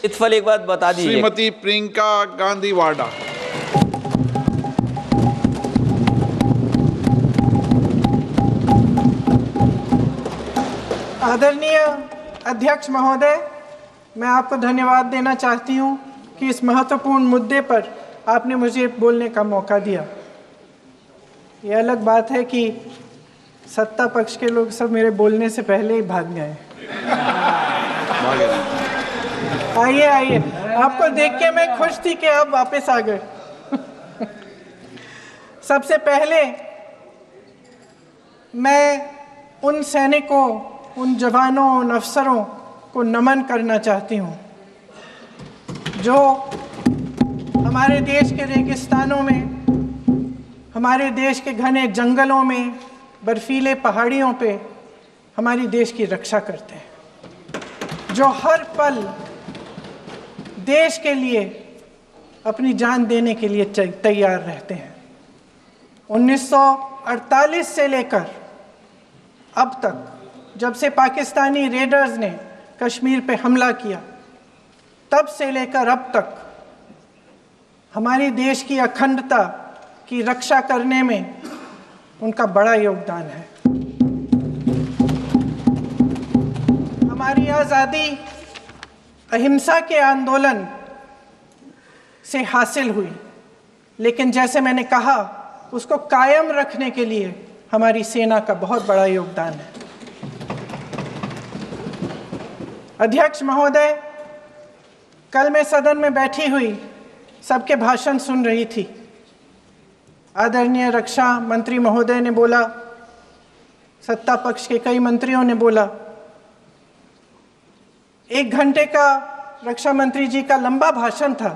इत्फल एक बात बता दीजिए। श्रीमती प्रियंका गांधी वाडा। आदरणीय अध्यक्ष महोदय, मैं आपको धन्यवाद देना चाहती हूं कि इस महत्वपूर्ण मुद्दे पर आपने मुझे बोलने का मौका दिया। ये अलग बात है कि सत्ता पक्ष के लोग सब मेरे बोलने से पहले ही भाग गए। आइए आइए, आपको देख के मैं खुश थी कि आप वापस आ गए। सबसे पहले मैं उन सैनिकों, उन जवानों, उन अफसरों को नमन करना चाहती हूँ जो हमारे देश के रेगिस्तानों में, हमारे देश के घने जंगलों में, बर्फीले पहाड़ियों पे हमारी देश की रक्षा करते हैं, जो हर पल देश के लिए अपनी जान देने के लिए तैयार रहते हैं। 1948 से लेकर अब तक, जब से पाकिस्तानी रेडर्स ने कश्मीर पे हमला किया, तब से लेकर अब तक हमारी देश की अखंडता की रक्षा करने में उनका बड़ा योगदान है। हमारी आज़ादी अहिंसा के आंदोलन से हासिल हुई, लेकिन जैसे मैंने कहा, उसको कायम रखने के लिए हमारी सेना का बहुत बड़ा योगदान है। अध्यक्ष महोदय, कल मैं सदन में बैठी हुई सबके भाषण सुन रही थी। आदरणीय रक्षा मंत्री महोदय ने बोला, सत्ता पक्ष के कई मंत्रियों ने बोला। 1 घंटे का रक्षा मंत्री जी का लंबा भाषण था।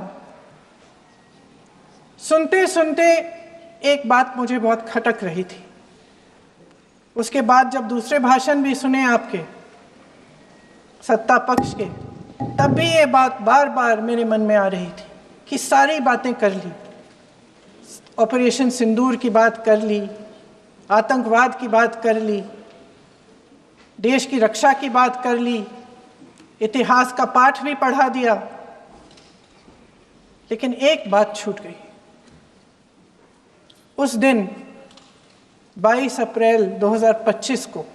सुनते सुनते एक बात मुझे बहुत खटक रही थी। उसके बाद जब दूसरे भाषण भी सुने आपके सत्ता पक्ष के, तब भी ये बात बार बार मेरे मन में आ रही थी कि सारी बातें कर ली, ऑपरेशन सिंदूर की बात कर ली, आतंकवाद की बात कर ली, देश की रक्षा की बात कर ली, इतिहास का पाठ भी पढ़ा दिया, लेकिन एक बात छूट गई। उस दिन 22 अप्रैल 2025 को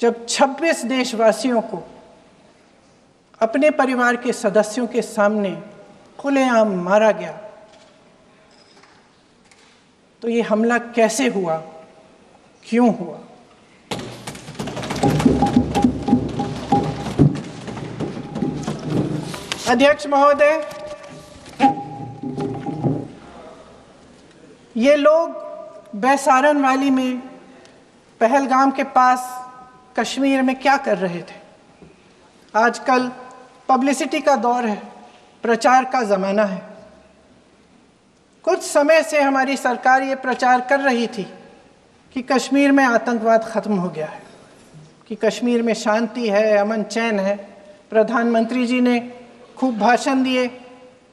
जब 26 देशवासियों को अपने परिवार के सदस्यों के सामने खुलेआम मारा गया, तो ये हमला कैसे हुआ, क्यों हुआ? अध्यक्ष महोदय, ये लोग बैसारन वैली में, पहलगाम के पास कश्मीर में क्या कर रहे थे? आजकल पब्लिसिटी का दौर है, प्रचार का ज़माना है। कुछ समय से हमारी सरकार ये प्रचार कर रही थी कि कश्मीर में आतंकवाद ख़त्म हो गया है, कि कश्मीर में शांति है, अमन चैन है। प्रधानमंत्री जी ने खूब भाषण दिए,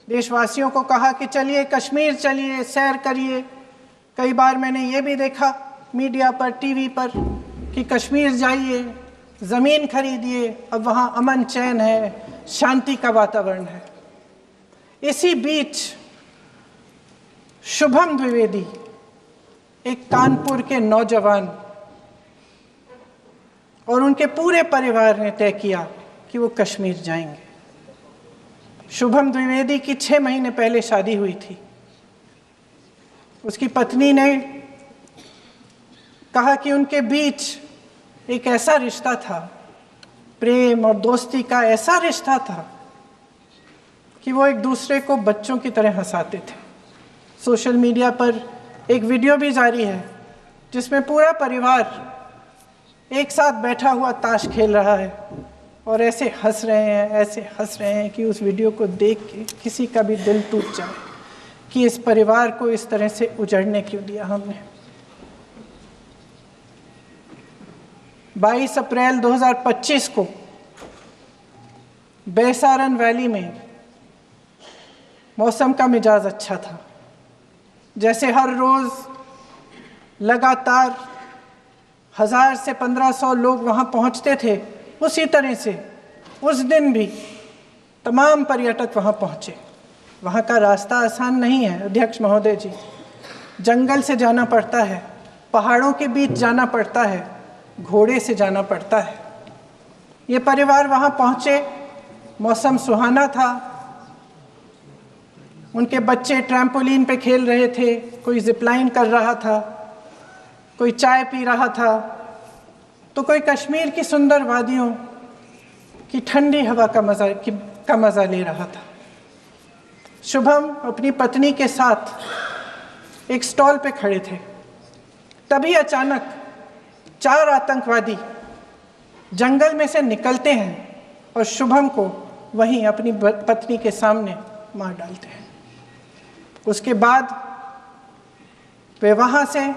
देशवासियों को कहा कि चलिए कश्मीर चलिए, सैर करिए। कई बार मैंने ये भी देखा मीडिया पर, टीवी पर, कि कश्मीर जाइए, ज़मीन खरीदिए, अब वहाँ अमन चैन है, शांति का वातावरण है। इसी बीच शुभम द्विवेदी, एक कानपुर के नौजवान, और उनके पूरे परिवार ने तय किया कि वो कश्मीर जाएंगे। शुभम द्विवेदी की 6 महीने पहले शादी हुई थी। उसकी पत्नी ने कहा कि उनके बीच एक ऐसा रिश्ता था, प्रेम और दोस्ती का ऐसा रिश्ता था कि वो एक दूसरे को बच्चों की तरह हंसाते थे। सोशल मीडिया पर एक वीडियो भी जारी है जिसमें पूरा परिवार एक साथ बैठा हुआ ताश खेल रहा है और ऐसे हंस रहे हैं, ऐसे हंस रहे हैं कि उस वीडियो को देख के किसी का भी दिल टूट जाए कि इस परिवार को इस तरह से उजड़ने क्यों दिया हमने। 22 अप्रैल 2025 को बैसारन वैली में मौसम का मिजाज अच्छा था। जैसे हर रोज़ लगातार 1000 से 1500 लोग वहाँ पहुँचते थे, उसी तरह से उस दिन भी तमाम पर्यटक वहाँ पहुँचे। वहाँ का रास्ता आसान नहीं है अध्यक्ष महोदय जी, जंगल से जाना पड़ता है, पहाड़ों के बीच जाना पड़ता है, घोड़े से जाना पड़ता है। ये परिवार वहाँ पहुँचे, मौसम सुहाना था, उनके बच्चे ट्रैम्पोलिन पे खेल रहे थे, कोई जिपलाइन कर रहा था, कोई चाय पी रहा था, तो कोई कश्मीर की सुंदर वादियों की ठंडी हवा का मज़ा ले रहा था। शुभम अपनी पत्नी के साथ एक स्टॉल पे खड़े थे। तभी अचानक 4 आतंकवादी जंगल में से निकलते हैं और शुभम को वहीं अपनी पत्नी के सामने मार डालते हैं। उसके बाद वे वहाँ से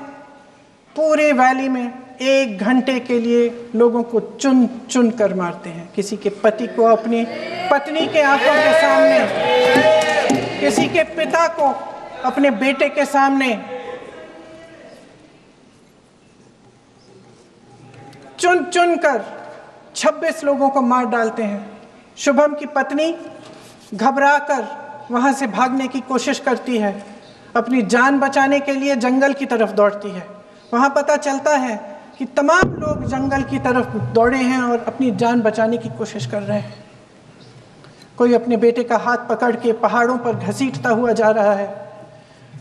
पूरे वैली में 1 घंटे के लिए लोगों को चुन चुन कर मारते हैं। किसी के पति को अपनी पत्नी के आंखों के सामने, किसी के पिता को अपने बेटे के सामने, चुन चुन कर 26 लोगों को मार डालते हैं। शुभम की पत्नी घबराकर वहां से भागने की कोशिश करती है, अपनी जान बचाने के लिए जंगल की तरफ दौड़ती है। वहां पता चलता है कि तमाम लोग जंगल की तरफ दौड़े हैं और अपनी जान बचाने की कोशिश कर रहे हैं। कोई अपने बेटे का हाथ पकड़ के पहाड़ों पर घसीटता हुआ जा रहा है,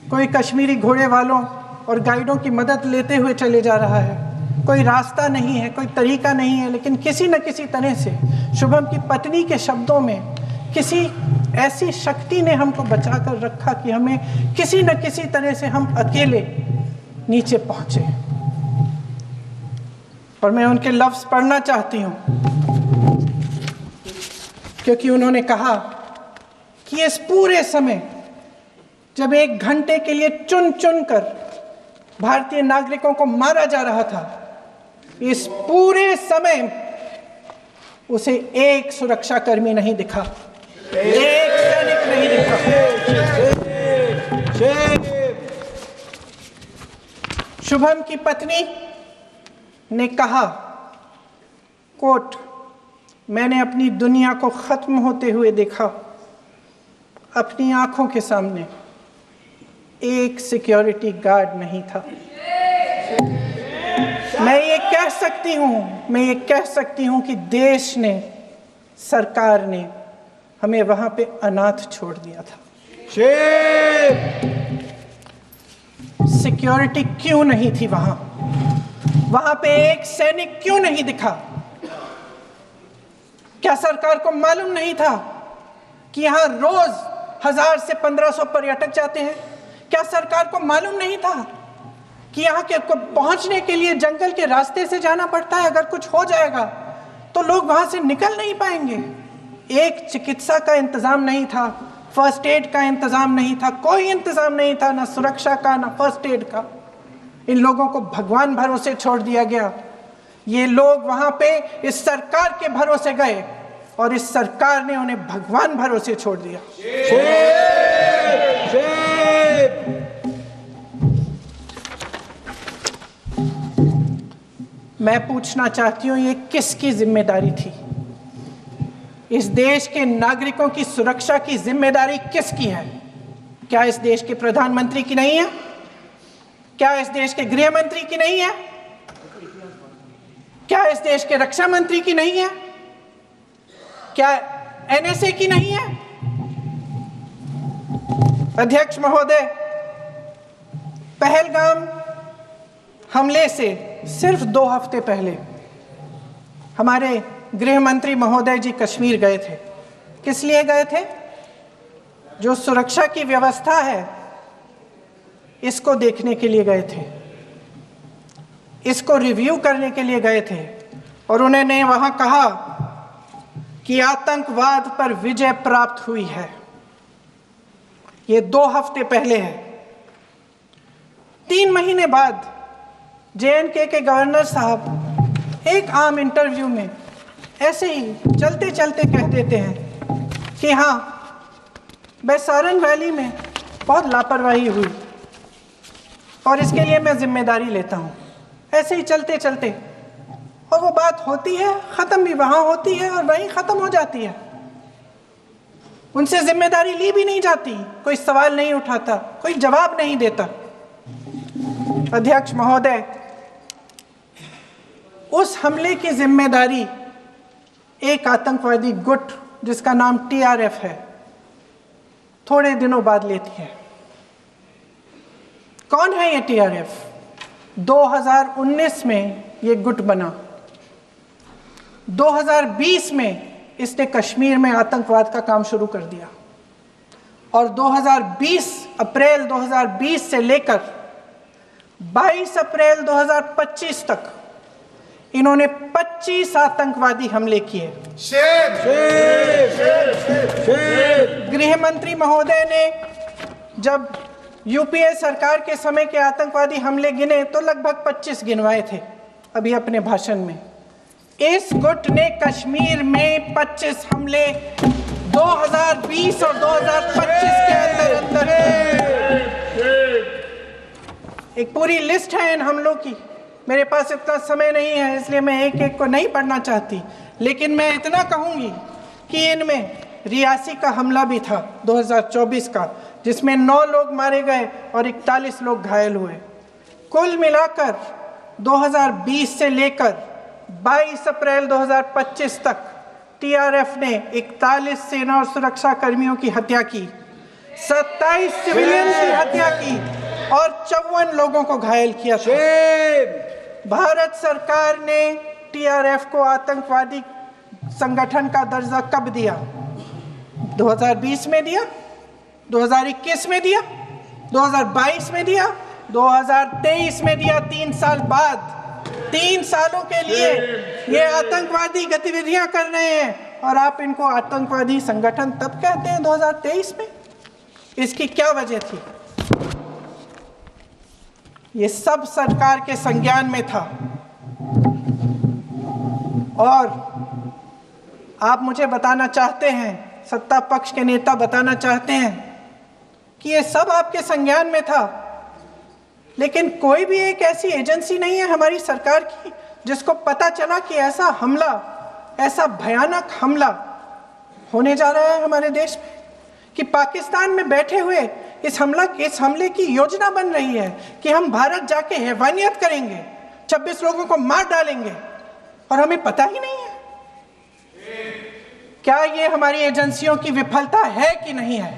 कोई कश्मीरी घोड़े वालों और गाइडों की मदद लेते हुए चले जा रहा है। कोई रास्ता नहीं है, कोई तरीका नहीं है, लेकिन किसी न किसी तरह से शुभम की पत्नी के शब्दों में किसी ऐसी शक्ति ने हमको बचा कर रखा कि हमें किसी न किसी तरह से हम अकेले नीचे पहुंचे। और मैं उनके लफ्ज पढ़ना चाहती हूं, क्योंकि उन्होंने कहा कि इस पूरे समय जब 1 घंटे के लिए चुन चुन कर भारतीय नागरिकों को मारा जा रहा था, इस पूरे समय उसे एक सुरक्षाकर्मी नहीं दिखा, एक सैनिक नहीं दिखा। शुभम की पत्नी ने कहा, कोट, मैंने अपनी दुनिया को खत्म होते हुए देखा, अपनी आंखों के सामने एक सिक्योरिटी गार्ड नहीं था। मैं ये कह सकती हूं कि देश ने, सरकार ने हमें वहां पे अनाथ छोड़ दिया था। सिक्योरिटी क्यों नहीं थी वहां पे एक सैनिक क्यों नहीं दिखा? क्या सरकार को मालूम नहीं था कि यहां रोज 1000 से 1500 पर्यटक जाते हैं? क्या सरकार को मालूम नहीं था कि यहाँ के पहुंचने के लिए जंगल के रास्ते से जाना पड़ता है? अगर कुछ हो जाएगा तो लोग वहां से निकल नहीं पाएंगे। एक चिकित्सा का इंतजाम नहीं था, फर्स्ट एड का इंतजाम नहीं था, कोई इंतजाम नहीं था, ना सुरक्षा का ना फर्स्ट एड का। इन लोगों को भगवान भरोसे छोड़ दिया गया। ये लोग वहां पे इस सरकार के भरोसे गए और इस सरकार ने उन्हें भगवान भरोसे छोड़ दिया। मैं पूछना चाहती हूं, ये किसकी जिम्मेदारी थी? इस देश के नागरिकों की सुरक्षा की जिम्मेदारी किसकी है? क्या इस देश के प्रधानमंत्री की नहीं है? क्या इस देश के गृह मंत्री की नहीं है? क्या इस देश के रक्षा मंत्री की नहीं है? क्या एनएसए की नहीं है? अध्यक्ष महोदय, पहलगाम हमले से सिर्फ 2 हफ्ते पहले हमारे गृह मंत्री महोदय जी कश्मीर गए थे। किस लिए गए थे? जो सुरक्षा की व्यवस्था है इसको देखने के लिए गए थे, इसको रिव्यू करने के लिए गए थे। और उन्होंने वहां कहा कि आतंकवाद पर विजय प्राप्त हुई है। ये 2 हफ्ते पहले है। 3 महीने बाद JNK के गवर्नर साहब एक आम इंटरव्यू में ऐसे ही चलते चलते कह देते हैं कि हाँ, बैसारन वैली में बहुत लापरवाही हुई और इसके लिए मैं जिम्मेदारी लेता हूँ। ऐसे ही चलते चलते, और वो बात होती है, ख़त्म भी वहाँ होती है और वहीं ख़त्म हो जाती है। उनसे जिम्मेदारी ली भी नहीं जाती, कोई सवाल नहीं उठाता, कोई जवाब नहीं देता। अध्यक्ष महोदय, उस हमले की जिम्मेदारी एक आतंकवादी गुट जिसका नाम टीआरएफ है थोड़े दिनों बाद लेती है। कौन है ये टीआरएफ? 2019 में ये गुट बना। 2020 में इसने कश्मीर में आतंकवाद का काम शुरू कर दिया और 2020 अप्रैल 2020 से लेकर 22 अप्रैल 2025 तक इन्होंने 25 आतंकवादी हमले किए। गृह मंत्री महोदय ने जब यूपीए सरकार के समय के आतंकवादी हमले गिने तो लगभग 25 गिनवाए थे अभी अपने भाषण में। इस गुट ने कश्मीर में 25 हमले 2020 और 2025 के अंदर एक पूरी लिस्ट है इन हमलों की। मेरे पास इतना समय नहीं है इसलिए मैं एक एक को नहीं पढ़ना चाहती, लेकिन मैं इतना कहूंगी कि इनमें रियासी का हमला भी था 2024 का, जिसमें 9 लोग मारे गए और 41 लोग घायल हुए। कुल मिलाकर 2020 से लेकर 22 अप्रैल 2025 तक टीआरएफ ने 41 सेना और सुरक्षा कर्मियों की हत्या की, 27 सिविलियन की हत्या की और 54 लोगों को घायल किया था। भारत सरकार ने टीआरएफ को आतंकवादी संगठन का दर्जा कब दिया? 2020 में दिया, 2021 में दिया, 2022 में दिया, 2023 में दिया। 3 साल बाद, 3 सालों के लिए ये आतंकवादी गतिविधियां कर रहे हैं और आप इनको आतंकवादी संगठन तब कहते हैं 2023 में। इसकी क्या वजह थी? ये सब सरकार के संज्ञान में था और आप मुझे बताना चाहते हैं, सत्ता पक्ष के नेता बताना चाहते हैं कि ये सब आपके संज्ञान में था, लेकिन कोई भी एक ऐसी एजेंसी नहीं है हमारी सरकार की जिसको पता चला कि ऐसा हमला, ऐसा भयानक हमला होने जा रहा है हमारे देश में, कि पाकिस्तान में बैठे हुए इस हमले की योजना बन रही है कि हम भारत जाके हैवानियत करेंगे, 26 लोगों को मार डालेंगे और हमें पता ही नहीं है। क्या ये हमारी एजेंसियों की विफलता है कि नहीं है?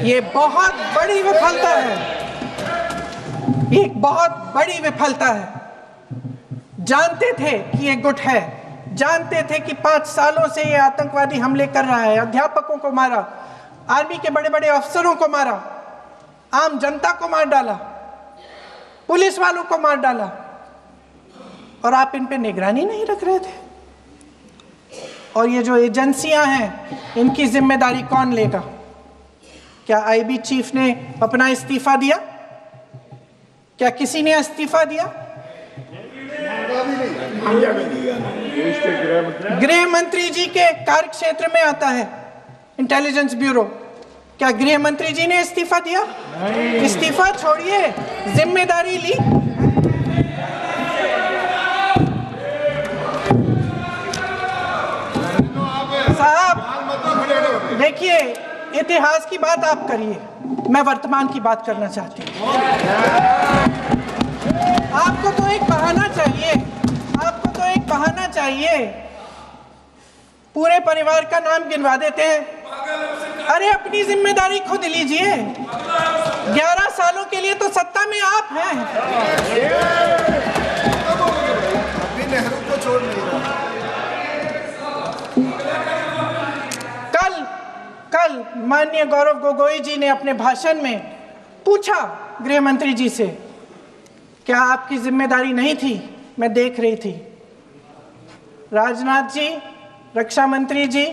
ये बहुत बड़ी विफलता है, एक बहुत बड़ी विफलता है। जानते थे कि ये गुट है, जानते थे कि 5 सालों से ये आतंकवादी हमले कर रहा है, अध्यापकों को मारा, आर्मी के बड़े बड़े अफसरों को मारा, आम जनता को मार डाला, पुलिस वालों को मार डाला, और आप इन पे निगरानी नहीं रख रहे थे। और ये जो एजेंसियां हैं इनकी जिम्मेदारी कौन लेगा? क्या आईबी चीफ ने अपना इस्तीफा दिया? क्या किसी ने इस्तीफा दिया? गृह मंत्री जी के कार्य क्षेत्र में आता है इंटेलिजेंस ब्यूरो। क्या गृह मंत्री जी ने इस्तीफा दिया? इस्तीफा छोड़िए, जिम्मेदारी ली। साहब देखिए, इतिहास की बात आप करिए, मैं वर्तमान की बात करना चाहती हूँ। आपको तो एक बहाना चाहिए, आपको तो एक बहाना चाहिए। पूरे परिवार का नाम गिनवा देते हैं। अरे अपनी जिम्मेदारी खुद लीजिए। 11 सालों के लिए तो सत्ता में आप हैं। अभी नेहरू को छोड़ नहीं रहा। कल माननीय गौरव गोगोई जी ने अपने भाषण में पूछा गृह मंत्री जी से, क्या आपकी जिम्मेदारी नहीं थी? मैं देख रही थी। राजनाथ जी, रक्षा मंत्री जी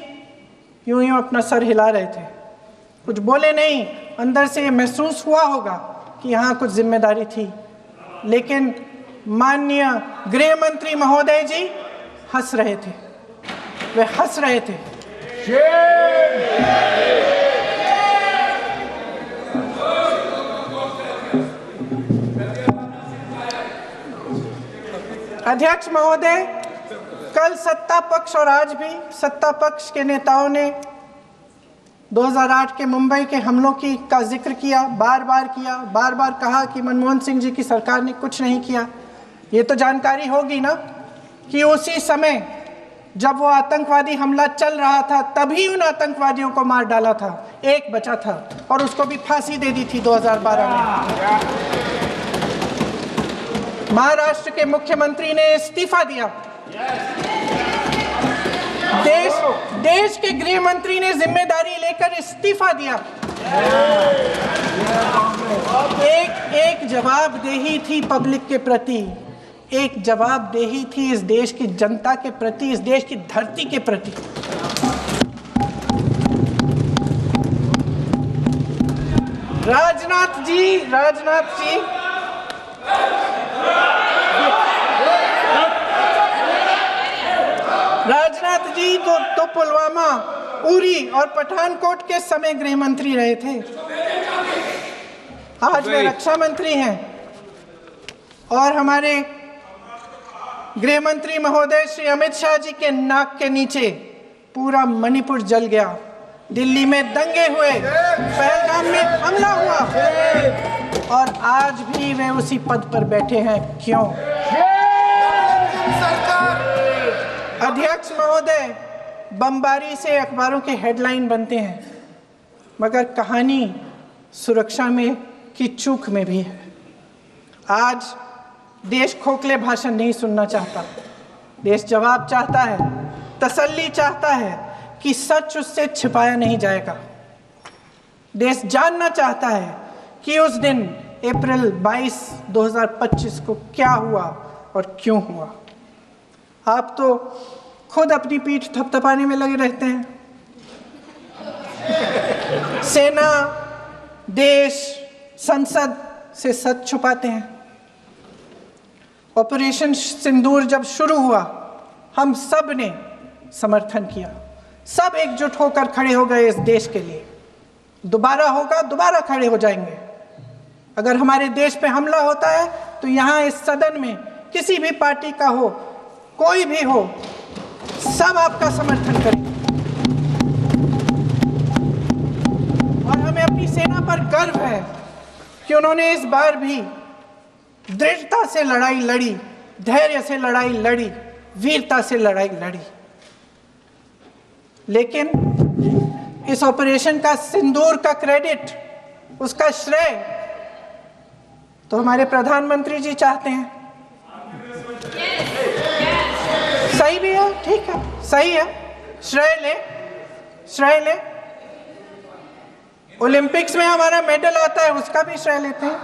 यूं यूं अपना सर हिला रहे थे, कुछ बोले नहीं। अंदर से ये महसूस हुआ होगा कि यहाँ कुछ जिम्मेदारी थी, लेकिन माननीय गृह मंत्री महोदय जी हंस रहे थे, वे हंस रहे थे। अध्यक्ष महोदय, कल सत्ता पक्ष और आज भी सत्ता पक्ष के नेताओं ने 2008 के मुंबई के हमलों का जिक्र किया, बार बार कहा कि मनमोहन सिंह जी की सरकार ने कुछ नहीं किया। ये तो जानकारी होगी ना कि उसी समय जब वो आतंकवादी हमला चल रहा था तभी उन आतंकवादियों को मार डाला था, एक बचा था और उसको भी फांसी दे दी थी 2012 में। महाराष्ट्र के मुख्यमंत्री ने इस्तीफा दिया। देश के गृह मंत्री ने जिम्मेदारी लेकर इस्तीफा दिया। एक जवाबदेही थी पब्लिक के प्रति, एक जवाबदेही थी इस देश की जनता के प्रति, इस देश की धरती के प्रति। राजनाथ जी तो पुलवामा, उरी और पठानकोट के समय गृह मंत्री रहे थे। आज वे रक्षा मंत्री हैं और हमारे गृह मंत्री महोदय श्री अमित शाह जी के नाक के नीचे पूरा मणिपुर जल गया, दिल्ली में दंगे हुए, पहलगाम में हमला हुआ और आज भी वे उसी पद पर बैठे हैं। क्यों? अध्यक्ष महोदय, बमबारी से अखबारों के हेडलाइन बनते हैं, मगर कहानी सुरक्षा में की चूक में भी है। आज देश खोखले भाषण नहीं सुनना चाहता, देश जवाब चाहता है, तसल्ली चाहता है कि सच उससे छिपाया नहीं जाएगा। देश जानना चाहता है कि उस दिन अप्रैल 22, 2025 को क्या हुआ और क्यों हुआ। आप तो खुद अपनी पीठ थपथपाने में लगे रहते हैं। सेना, देश, संसद से सच छुपाते हैं। ऑपरेशन सिंदूर जब शुरू हुआ, हम सब ने समर्थन किया, सब एकजुट होकर खड़े हो गए इस देश के लिए। दोबारा होगा, दोबारा खड़े हो जाएंगे। अगर हमारे देश पे हमला होता है तो यहाँ इस सदन में किसी भी पार्टी का हो, कोई भी हो, सब आपका समर्थन करेंगे। और हमें अपनी सेना पर गर्व है कि उन्होंने इस बार भी दृढ़ता से लड़ाई लड़ी, धैर्य से लड़ाई लड़ी, वीरता से लड़ाई लड़ी। लेकिन इस ऑपरेशन का सिंदूर का क्रेडिट, उसका श्रेय तो हमारे प्रधानमंत्री जी चाहते हैं। सही भी है, ठीक है, सही है, श्रेय ले। ओलंपिक्स में हमारा मेडल आता है, उसका भी श्रेय लेते हैं।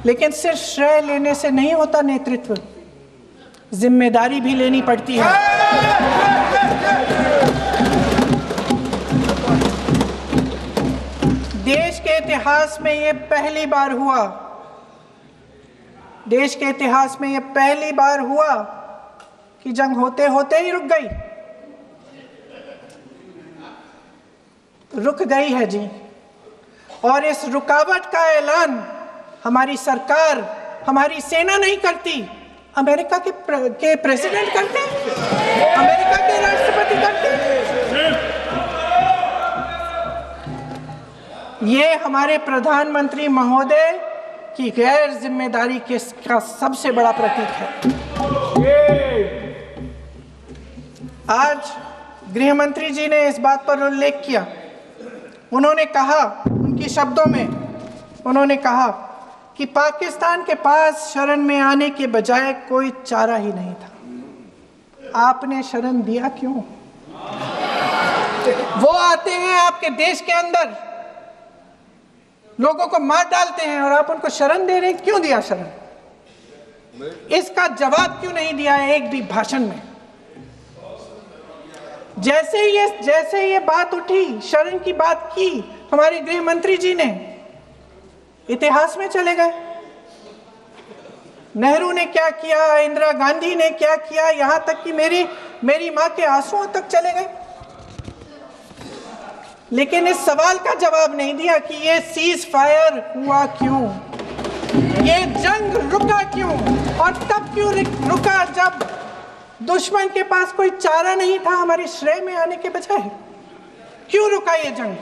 लेकिन सिर्फ श्रेय लेने से नहीं होता नेतृत्व, जिम्मेदारी भी लेनी पड़ती है। देश के इतिहास में ये पहली बार हुआ, देश के इतिहास में ये पहली बार हुआ कि जंग होते होते ही रुक गई। रुक गई है जी, और इस रुकावट का ऐलान हमारी सरकार, हमारी सेना नहीं करती, अमेरिका के प्रेसिडेंट करते हैं, अमेरिका के राष्ट्रपति करते हैं। ये हमारे प्रधानमंत्री महोदय की गैर जिम्मेदारी का सबसे बड़ा प्रतीक है। आज गृह मंत्री जी ने इस बात पर उल्लेख किया। उन्होंने कहा, उनके शब्दों में उन्होंने कहा कि पाकिस्तान के पास शरण में आने के बजाय कोई चारा ही नहीं था। आपने शरण दिया क्यों? वो आते हैं आपके देश के अंदर, लोगों को मार डालते हैं और आप उनको शरण दे रहे हैं। क्यों दिया शरण? इसका जवाब क्यों नहीं दिया है एक भी भाषण में? जैसे ये बात उठी, शरण की बात की, हमारे गृह मंत्री जी ने इतिहास में चले गए। नेहरू ने क्या किया, इंदिरा गांधी ने क्या किया, यहां तक कि मेरी मां के आंसुओं तक चले गए। लेकिन इस सवाल का जवाब नहीं दिया कि ये सीज फायर हुआ क्यों, ये जंग रुका क्यों, और तब क्यों रुका जब दुश्मन के पास कोई चारा नहीं था हमारे श्रेय में आने के बजाय? क्यों रुका ये जंग?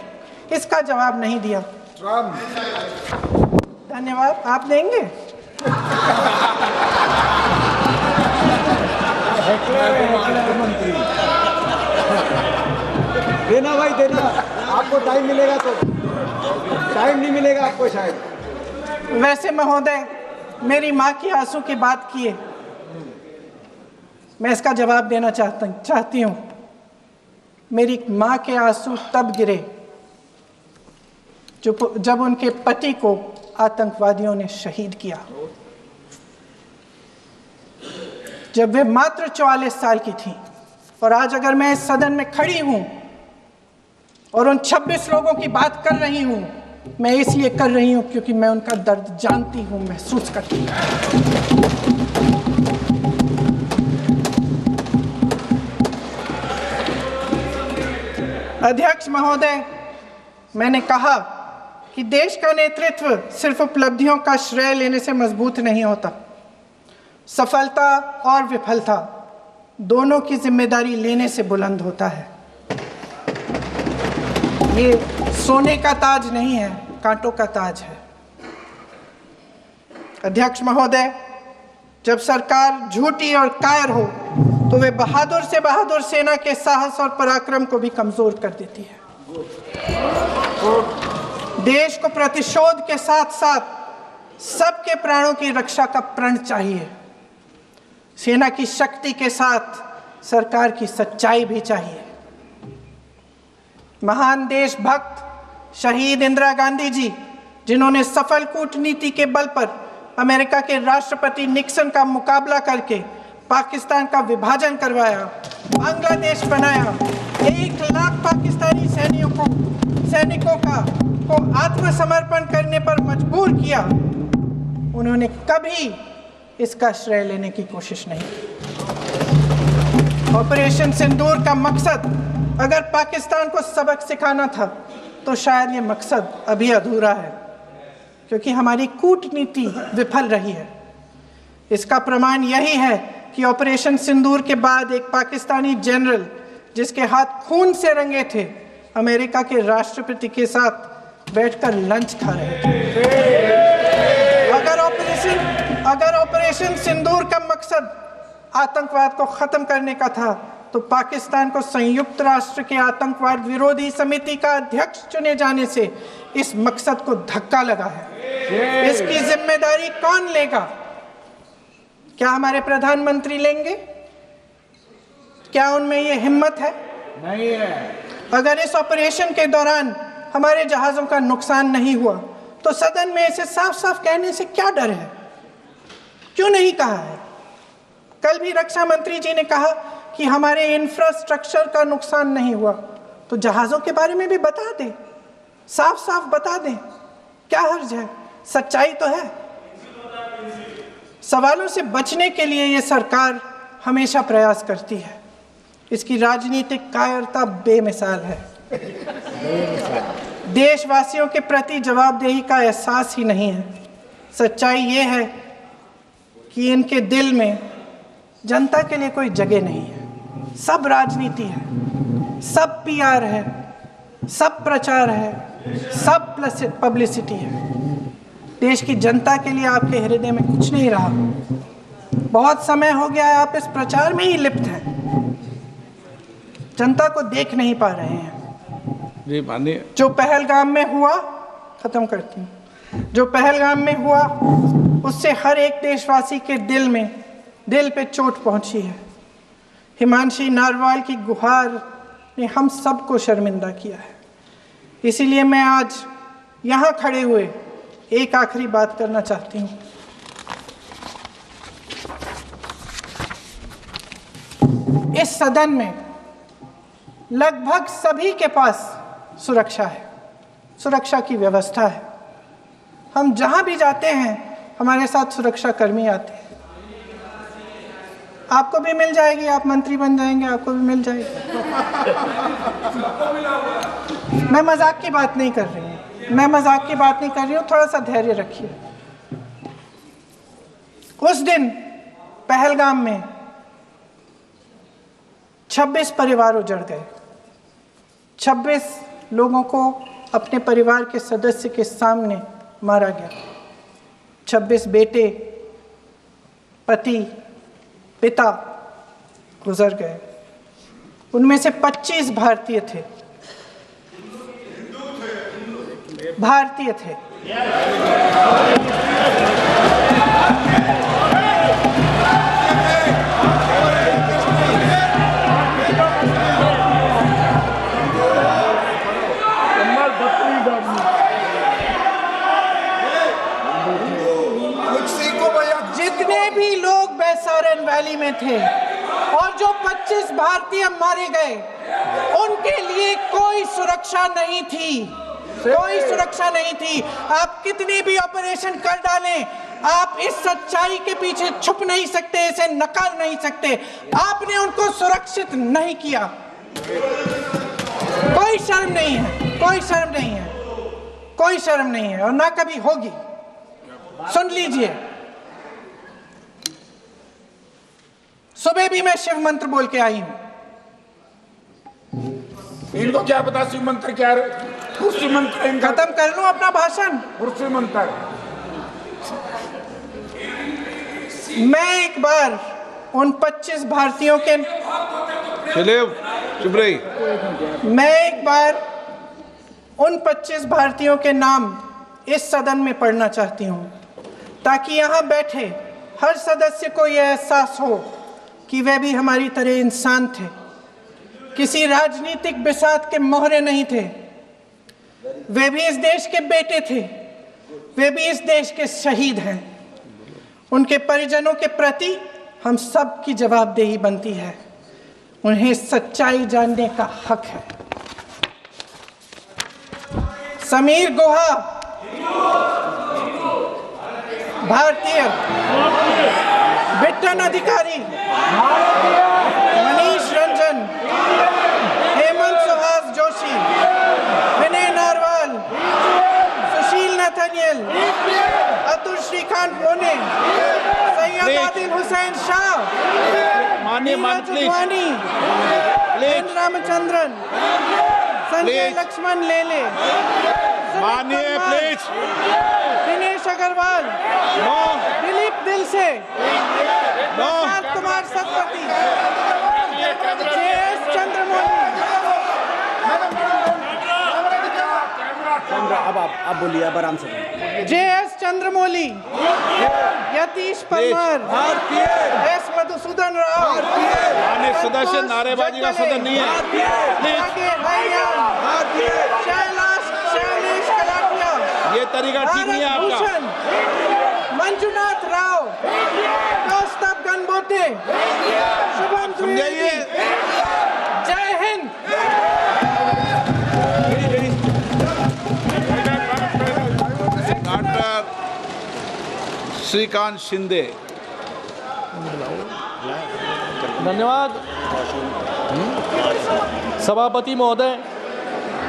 इसका जवाब नहीं दिया। धन्यवाद। आप देंगे? मंत्री देना भाई देना, आपको टाइम मिलेगा तो। टाइम नहीं मिलेगा आपको शायद। वैसे महोदय, मेरी माँ की आंसू की बात किए, मैं इसका जवाब देना चाहती हूँ। मेरी माँ के आंसू तब गिरे जब उनके पति को आतंकवादियों ने शहीद किया, जब वे मात्र 44 साल की थी। और आज अगर मैं इस सदन में खड़ी हूं और उन 26 लोगों की बात कर रही हूं, मैं इसलिए कर रही हूं क्योंकि मैं उनका दर्द जानती हूं, महसूस करती हूं। अध्यक्ष महोदय, मैंने कहा कि देश का नेतृत्व सिर्फ उपलब्धियों का श्रेय लेने से मजबूत नहीं होता। सफलता और विफलता दोनों की जिम्मेदारी लेने से बुलंद होता है। ये सोने का ताज नहीं है, कांटों का ताज है। अध्यक्ष महोदय, जब सरकार झूठी और कायर हो तो वे बहादुर से बहादुर सेना के साहस और पराक्रम को भी कमजोर कर देती है। देश को प्रतिशोध के साथ साथ सबके प्राणों की रक्षा का प्रण चाहिए। सेना की शक्ति के साथ सरकार की सच्चाई भी चाहिए। महान देशभक्त शहीद इंदिरा गांधी जी, जिन्होंने सफल कूटनीति के बल पर अमेरिका के राष्ट्रपति निक्सन का मुकाबला करके पाकिस्तान का विभाजन करवाया, बांग्लादेश बनाया, 1 लाख पाकिस्तानी सैनिकों को आत्मसमर्पण करने पर मजबूर किया, उन्होंने कभी इसका श्रेय लेने की कोशिश नहीं की। ऑपरेशन सिंदूर का मकसद अगर पाकिस्तान को सबक सिखाना था तो शायद ये मकसद अभी अधूरा है, क्योंकि हमारी कूटनीति विफल रही है। इसका प्रमाण यही है कि ऑपरेशन सिंदूर के बाद एक पाकिस्तानी जनरल, जिसके हाथ खून से रंगे थे, अमेरिका के राष्ट्रपति के साथ बैठकर लंच खा रहे थे। अगर ऑपरेशन सिंदूर का मकसद आतंकवाद को खत्म करने का था तो पाकिस्तान को संयुक्त राष्ट्र के आतंकवाद विरोधी समिति का अध्यक्ष चुने जाने से इस मकसद को धक्का लगा है। इसकी जिम्मेदारी कौन लेगा? क्या हमारे प्रधानमंत्री लेंगे? क्या उनमें ये हिम्मत है? नहीं है। अगर इस ऑपरेशन के दौरान हमारे जहाजों का नुकसान नहीं हुआ तो सदन में इसे साफ साफ कहने से क्या डर है? क्यों नहीं कहा है? कल भी रक्षा मंत्री जी ने कहा कि हमारे इंफ्रास्ट्रक्चर का नुकसान नहीं हुआ, तो जहाज़ों के बारे में भी बता दें, साफ साफ बता दें, क्या हर्ज है? सच्चाई तो है। सवालों से बचने के लिए ये सरकार हमेशा प्रयास करती है। इसकी राजनीतिक कायरता बेमिसाल है। देशवासियों के प्रति जवाबदेही का एहसास ही नहीं है। सच्चाई ये है कि इनके दिल में जनता के लिए कोई जगह नहीं है। सब राजनीति है, सब पीआर है, सब प्रचार है, सब पब्लिसिटी है। देश की जनता के लिए आपके हृदय में कुछ नहीं रहा। बहुत समय हो गया है आप इस प्रचार में ही लिप्त हैं, जनता को देख नहीं पा रहे हैं। जी माननीय, जो पहलगाम में हुआ, खत्म करती हूँ, जो पहलगाम में हुआ उससे हर एक देशवासी के दिल पे चोट पहुंची है। हिमांशी नारवाल की गुहार ने हम सबको शर्मिंदा किया है। इसीलिए मैं आज यहाँ खड़े हुए एक आखिरी बात करना चाहती हूँ। इस सदन में लगभग सभी के पास सुरक्षा है, सुरक्षा की व्यवस्था है। हम जहाँ भी जाते हैं हमारे साथ सुरक्षा कर्मी आते हैं। आपको भी मिल जाएगी, आप मंत्री बन जाएंगे, आपको भी मिल जाएगी। मैं मजाक की बात नहीं कर रही हूँ, थोड़ा सा धैर्य रखिए। उस दिन पहलगाम में 26 परिवार उजड़ गए। 26 लोगों को अपने परिवार के सदस्य के सामने मारा गया। 26 बेटे, पति, पिता गुजर गए। उनमें से 25 भारतीय थे। भारतीय थे। जितने भी लोग बैसारन वैली में थे और जो 25 भारतीय मारे गए, उनके लिए कोई सुरक्षा नहीं थी। कोई सुरक्षा नहीं थी। आप कितने भी ऑपरेशन कर डालें, आप इस सच्चाई के पीछे छुप नहीं सकते, इसे नकार नहीं सकते। आपने उनको सुरक्षित नहीं किया। कोई शर्म नहीं है, कोई शर्म नहीं है, कोई शर्म नहीं है और ना कभी होगी। सुन लीजिए, सुबह भी मैं शिव मंत्र बोल के आई हूं। इनको क्या पता शिव मंत्र क्या है? शिव मंत्र खत्म कर लूं अपना भाषण। शिव मंत्र मैं एक बार उन 25 भारतीयों के चलिए चुप रही। मैं एक बार उन 25 भारतीयों के नाम इस सदन में पढ़ना चाहती हूं, ताकि यहां बैठे हर सदस्य को यह एहसास हो कि वे भी हमारी तरह इंसान थे, किसी राजनीतिक बिसात के मोहरे नहीं थे। वे भी इस देश के बेटे थे, वे भी इस देश के शहीद हैं। उनके परिजनों के प्रति हम सब की जवाबदेही बनती है। उन्हें सच्चाई जानने का हक है। समीर गुहा भारतीय, बिट्टन अधिकारी, मनीष रंजन, हेमंत सुहास जोशी, विनय नारवाल, सुशील नथनियल, अतुल श्रीकांत मोने, सैयद आदिल हुसैन शाह, नीरज उद्वानी, एन रामचंद्रन, संजय लक्ष्मण लेले, मानिए प्लीज। दिनेश अग्रवाल, दिलीप दिल से, कुमार सतपति, JS चंद्रमौली। अब आप बोलिए, अब आराम से। JS चंद्रमौली, यतीश परमार, S मधुसूदन राव, माननीय सदस्य, नारेबाजी का सदन नहीं है। शैलेश कलाटिया, ये तरीका ठीक नहीं है आपका। मंजुनाथ राव, कौस्तभ गणबोते, शुभम द्विवेदी। जय हिंद। डॉक्टर श्रीकांत शिंदे। धन्यवाद सभापति महोदय।